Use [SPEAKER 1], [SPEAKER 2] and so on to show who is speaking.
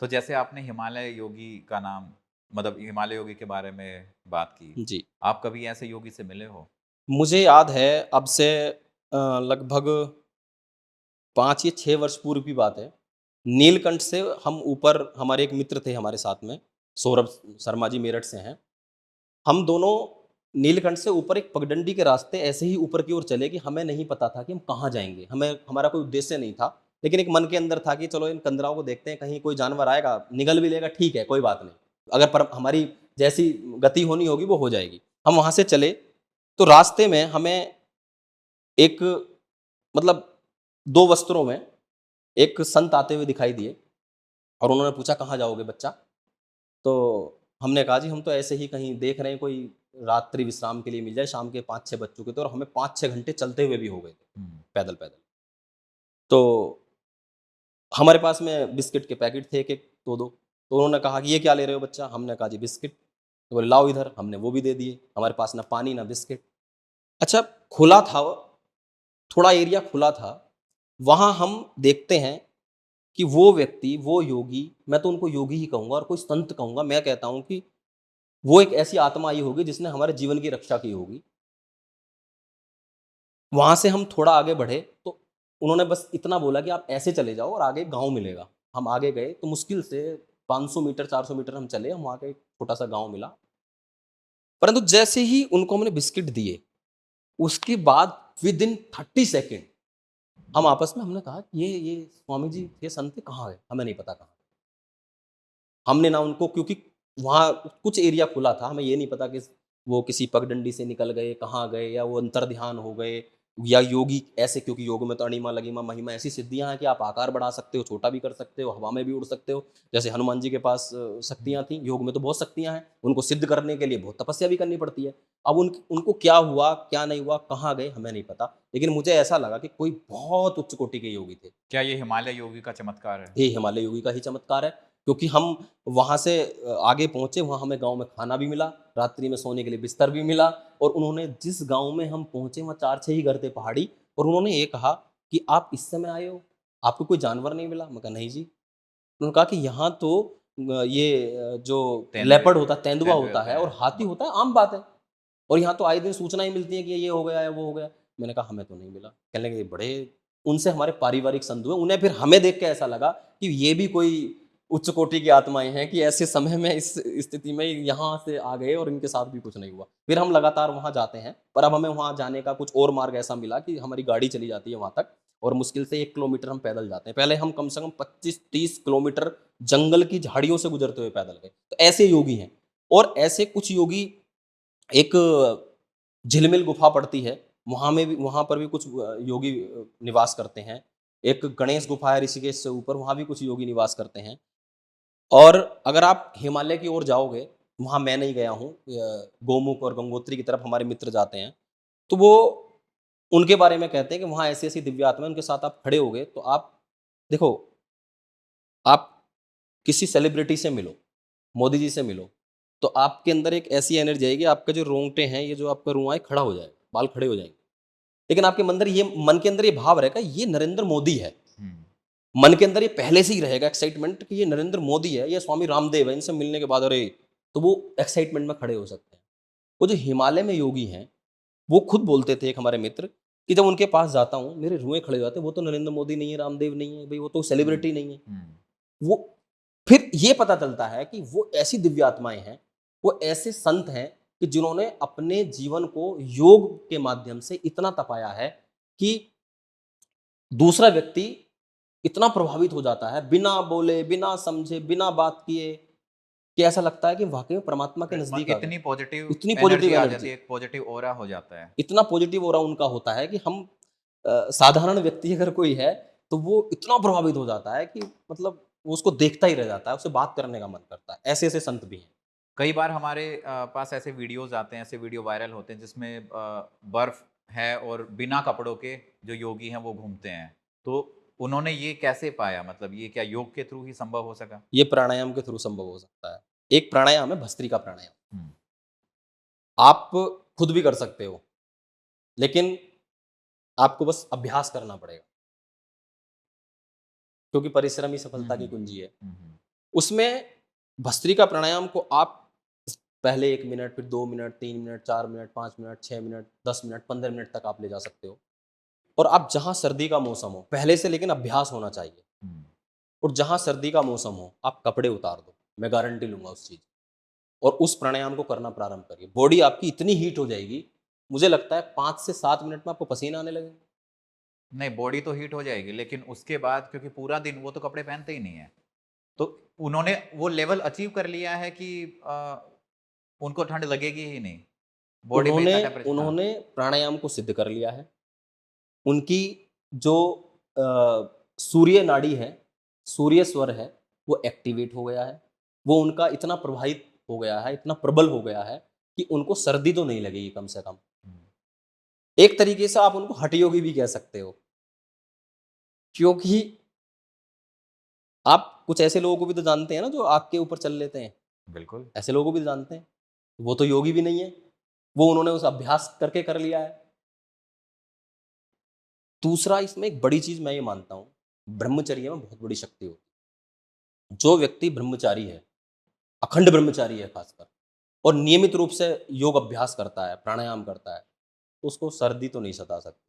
[SPEAKER 1] तो जैसे आपने हिमालय योगी का नाम मतलब हिमालय योगी के बारे में बात की।
[SPEAKER 2] जी।
[SPEAKER 1] आप कभी ऐसे योगी से मिले हो?
[SPEAKER 2] मुझे याद है अब से लगभग 5 या 6 वर्ष पूर्व की बात है। नीलकंठ से हम ऊपर हमारे एक मित्र थे हमारे साथ में, सौरभ शर्मा जी मेरठ से हैं। हम दोनों नीलकंठ से ऊपर एक पगडंडी के रास्ते ऐसे ही ऊपर की ओर चले कि हमें नहीं पता था कि हम कहाँ जाएँगे। हमें हमारा कोई उद्देश्य नहीं था, लेकिन एक मन के अंदर था कि चलो इन कंदराओं को देखते हैं, कहीं कोई जानवर आएगा, निगल भी लेगा ठीक है, कोई बात नहीं। अगर पर हमारी जैसी गति होनी होगी वो हो जाएगी। हम वहाँ से चले, तो रास्ते में हमें एक मतलब 2 वस्त्रों में एक संत आते हुए दिखाई दिए और उन्होंने पूछा, "कहाँ जाओगे बच्चा?" तो हमने कहा, "जी हम तो ऐसे ही कहीं देख रहे हैं कोई रात्रि विश्राम के लिए मिल जाए।" शाम के 5-6 बज चुके थे और हमें 5-6 घंटे चलते हुए भी हो गए थे,
[SPEAKER 1] हुँ।
[SPEAKER 2] पैदल-पैदल। तो हमारे पास में बिस्किट के पैकेट थे एक-एक, 2-2। तो उन्होंने कहा कि, "ये क्या ले रहे हो बच्चा?" हमने कहा, "जी बिस्किट।" तो बोले, "लाओ इधर।" हमने वो भी दे दिए। हमारे पास ना पानी, ना बिस्किट। अच्छा, खुला था, थोड़ा एरिया खुला था। वहाँ हम देखते हैं कि वो व्यक्ति, वो योगी, मैं तो उनको योगी ही कहूँगा और कोई संत कहूँगा, मैं कहता हूँ कि वो एक ऐसी आत्मा आई होगी जिसने हमारे जीवन की रक्षा की होगी। वहाँ से हम थोड़ा आगे बढ़े तो उन्होंने बस इतना बोला कि आप ऐसे चले जाओ और आगे एक गाँव मिलेगा। हम आगे गए तो मुश्किल से 500 मीटर, 400 मीटर हम चले, हम वहाँ पे एक छोटा-सा गाँव मिला। परंतु जैसे ही उनको हमने बिस्किट दिए, उसके बाद विदिन 30 सेकंड हम आपस में हमने कहा, "ये स्वामी जी, ये संत कहाँ है? हमें नहीं पता कहाँ।" हमने ना उनको, क्योंकि वहाँ कुछ एरिया खुला था, हमें ये नहीं पता कि वो किसी पगडंडी से निकल गए, कहाँ गए या वो अंतर्ध्यान हो गए या योगी ऐसे, क्योंकि योग में तो अणिमा, लघिमा, महिमा ऐसी सिद्धियाँ हैं कि आप आकार बढ़ा सकते हो, छोटा भी कर सकते हो, हवा में भी उड़ सकते हो। जैसे हनुमान जी के पास
[SPEAKER 1] हुँ।
[SPEAKER 2] शक्तियाँ थीं, योग में तो बहुत शक्तियाँ हैं, उनको सिद्ध करने के लिए बहुत तपस्या भी करनी पड़ती है। अब उनको क्या हुआ, क्या नहीं हुआ, कहाँ गए, हमें नहीं पता। लेकिन मुझे ऐसा लगा कि कोई बहुत उच्च कोटि के योगी थे।
[SPEAKER 1] क्या ये हिमालय योगी का चमत्कार है?
[SPEAKER 2] ये हिमालय योगी का ही चमत्कार है, क्योंकि हम वहाँ से आगे पहुँचे, वहाँ हमें गाँव में खाना भी मिला, रात्रि में सोने के लिए बिस्तर भी मिला और उन्होंने जिस गाँव में हम पहुँचे वहाँ 4-6 ही घर थे पहाड़ी और उन्होंने ये कहा कि, "आप इस समय आए हो? आपको कोई जानवर नहीं मिला?" मैं कहा, "नहीं जी।" उन्होंने कहा कि, "यहाँ तो जो
[SPEAKER 1] तेंदुए
[SPEAKER 2] लेपर्ड होता है, तेंदुआ
[SPEAKER 1] तेंदुए
[SPEAKER 2] होता
[SPEAKER 1] होते
[SPEAKER 2] है और
[SPEAKER 1] हैं।
[SPEAKER 2] हाथी होता है, आम बात है और यहाँ तो आए दिन सूचनाएँ मिलती हैं कि ये हो गया है, वो हो गया।" मैंने कहा, "हमें तो नहीं मिला।" कहने लगे, "बड़े।" उनसे हमारे पारिवारिक संत हुए, उन्हें फिर हमें देख के ऐसा लगा कि ये भी कोई उच्च कोटि की आत्माएँ हैं कि ऐसे समय में इस स्थिति में यहाँ से आ गए और इनके साथ भी कुछ नहीं हुआ। फिर हम लगातार वहाँ जाते हैं, पर अब हमें वहाँ जाने का कुछ और मार्ग ऐसा मिला कि हमारी गाड़ी चली जाती है वहाँ तक और मुश्किल से 1 किलोमीटर हम पैदल जाते हैं। पहले हम कम से कम 25-30 किलोमीटर जंगल की झाड़ियों से गुजरते हुए पैदल गए। तो ऐसे योगी हैं और ऐसे कुछ योगी, एक झिलमिल गुफा पड़ती है, वहाँ पर भी कुछ योगी निवास करते हैं। एक गणेश गुफा है ऋषिकेश से ऊपर, वहाँ भी कुछ योगी निवास करते हैं। और अगर आप हिमालय की ओर जाओगे, वहाँ मैं नहीं गया हूँ, गोमुख और गंगोत्री की तरफ हमारे मित्र जाते हैं, तो वो उनके बारे में कहते हैं कि वहाँ ऐसी-ऐसी दिव्य आत्मा है, उनके साथ आप खड़े होगे तो आप देखो, आप किसी सेलिब्रिटी से मिलो, मोदी जी से मिलो, तो आपके अंदर एक ऐसी एनर्जी आएगी, आपके जो रोंगटे हैं, ये जो आपका रुआँ है खड़ा हो जाएगा, बाल खड़े हो जाएँगे। लेकिन आपके मन के अंदर ये भाव रहेगा, ये नरेंद्र मोदी है।
[SPEAKER 1] हुँ।
[SPEAKER 2] मन के अंदर ये पहले से ही रहेगा एक्साइटमेंट कि ये नरेंद्र मोदी है, ये स्वामी रामदेव है, इनसे मिलने के बाद अरे! तो वो एक्साइटमेंट में खड़े हो सकते हैं। वो जो हिमालय में योगी हैं, वो खुद बोलते थे एक हमारे मित्र कि जब उनके पास जाता हूँ, मेरे रुएँ खड़े हो जाते हैं, वो तो नरेंद्र मोदी नहीं है, रामदेव नहीं है, भई वो तो
[SPEAKER 1] हुँ,
[SPEAKER 2] सेलिब्रिटी नहीं है।
[SPEAKER 1] हुँ।
[SPEAKER 2] वो फिर ये पता चलता है कि वो ऐसी दिव्य आत्माएँ हैं, वो ऐसे संत हैं कि जिन्होंने अपने जीवन को योग के माध्यम से इतना तपाया है कि दूसरा व्यक्ति इतना प्रभावित हो जाता है, बिना बोले, बिना समझे, बिना बात किए, कि ऐसा लगता है कि वाक़ई में परमात्मा के नज़दीक आ गए।
[SPEAKER 1] इतनी पॉज़िटिव
[SPEAKER 2] इतनी
[SPEAKER 1] एनर्जी
[SPEAKER 2] पॉज़िटिव
[SPEAKER 1] आ जाती
[SPEAKER 2] एनर्जी,
[SPEAKER 1] है, एक पॉज़िटिव ऑरा हो जाता है।
[SPEAKER 2] इतना पॉज़िटिव ऑरा उनका होता है कि हम साधारण व्यक्ति अगर कोई है, तो वो इतना प्रभावित हो जाता है कि मतलब वो उसको देखता ही रह जाता है, उससे बात करने का मन करता है। ऐसे-ऐसे संत भी हैं।
[SPEAKER 1] कई बार हमारे पास ऐसे वीडियोज़ आते हैं, ऐसे वीडियो वायरल होते हैं जिसमें बर्फ़ है और बिना कपड़ों के जो योगी हैं वो घूमते हैं। तो उन्होंने ये कैसे पाया? मतलब ये क्या योग के थ्रू ही संभव हो सका?
[SPEAKER 2] ये प्राणायाम के थ्रू संभव हो सकता है। एक प्राणायाम है भस्त्रिका प्राणायाम।
[SPEAKER 1] हुँ,
[SPEAKER 2] आप खुद भी कर सकते हो, लेकिन आपको बस अभ्यास करना पड़ेगा, क्योंकि परिश्रम ही
[SPEAKER 1] हुँ,
[SPEAKER 2] सफलता की
[SPEAKER 1] हुँ।
[SPEAKER 2] कुंजी है।
[SPEAKER 1] हुँ, हुँ।
[SPEAKER 2] उसमें भस्त्रिका प्राणायाम को आप पहले 1 मिनट, फिर 2 minute, 3 minute, 4 minute, 5 minute, 6 minute, 10 minute, 15 minute तक आप ले जा सकते हो। और आप जहाँ सर्दी का मौसम हो, पहले से लेकिन अभ्यास होना चाहिए।
[SPEAKER 1] हम्म,
[SPEAKER 2] और जहाँ सर्दी का मौसम हो, आप कपड़े उतार दो, मैं गारंटी लूँगा उस चीज़ की। और उस प्राणायाम को करना प्रारंभ करिए। बॉडी आपकी इतनी हीट हो जाएगी, मुझे लगता है 5 से 7 मिनट में आपको पसीना आने लगेगा।
[SPEAKER 1] नहीं बॉडी तो हीट हो जाएगी लेकिन उसके बाद क्योंकि पूरा दिन वो तो कपड़े पहनते ही नहीं है तो उन्होंने वो लेवल अचीव कर लिया है कि उनको ठंड लगेगी ही नहीं बॉडी में
[SPEAKER 2] उन्होंने
[SPEAKER 1] इतना टेम्परेचर हाँ
[SPEAKER 2] उन्होंने प्राणायाम को सिद्ध कर लिया है। उनकी जो सूर्य नाड़ी है, सूर्य स्वर है, वो एक्टिवेट हो गया है। वो उनका इतना प्रभावित हो गया है, इतना प्रबल हो गया है कि उनको सर्दी तो नहीं लगेगी कम से कम।
[SPEAKER 1] हम्म,
[SPEAKER 2] एक तरीके से आप उनको हठयोगी भी कह सकते हो, क्योंकि आप कुछ ऐसे लोगों को भी तो जानते हैं ना जो आग के ऊपर चल लेते हैं,
[SPEAKER 1] बिल्कुल
[SPEAKER 2] ऐसे लोगों को भी तो जानते हैं। वो तो योगी भी नहीं है, वो उन्होंने उस अभ्यास करके कर लिया है। दूसरा इसमें एक बड़ी चीज़ मैं ये मानता हूँ, ब्रह्मचर्य में बहुत बड़ी शक्ति होती है। जो व्यक्ति ब्रह्मचारी है, अखंड ब्रह्मचारी है खासकर, और नियमित रूप से योग अभ्यास करता है, प्राणायाम करता है, तो उसको सर्दी तो नहीं सता सकती।